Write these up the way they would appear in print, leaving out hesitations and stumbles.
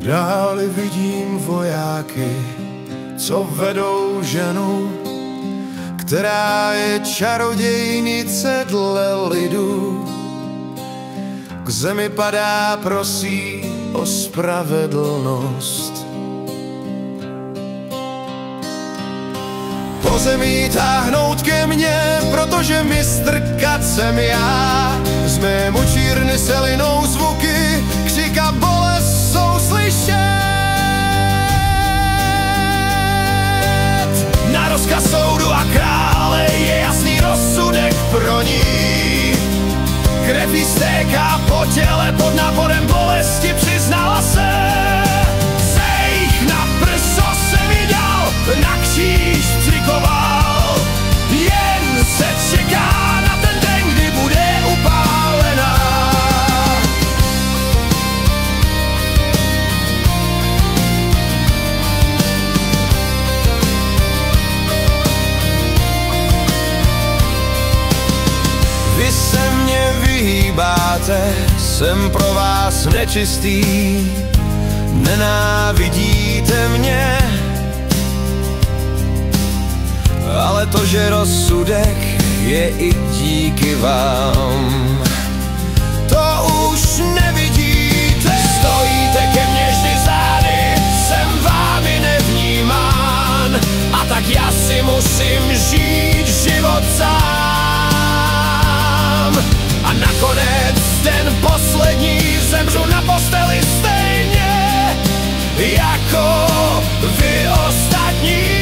dáli vidím vojáky, co vedou ženu, která je čarodějnice dle lidu. K zemi padá, prosí o spravedlnost. Po zemi táhnout ke mně, protože mistr kat jsem já. Z mé mučírny se linou zvuky, křik a bolest jsou slyšet. Na rozkaz soudu a krále je jasný rozsudek pro ní. Krev jí stéká po těle, pod náporem bolesti přiznala se. Sejch na prso se mi dal, na kříž přikoval. Jen se čeká na ten den, kdy bude upálená. Vy se mě vyhýbáte, jsem pro vás nečistý. Nenávidíte mě, ale to, že rozsudek je i díky vám, to už nevidíte. Stojíte ke mně vždy zády, jsem vámi nevnímán, a tak já si musím žít život sám. A nakonec ten poslední zemřu na posteli stejně jako vy ostatní.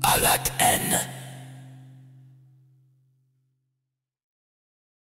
Alat N.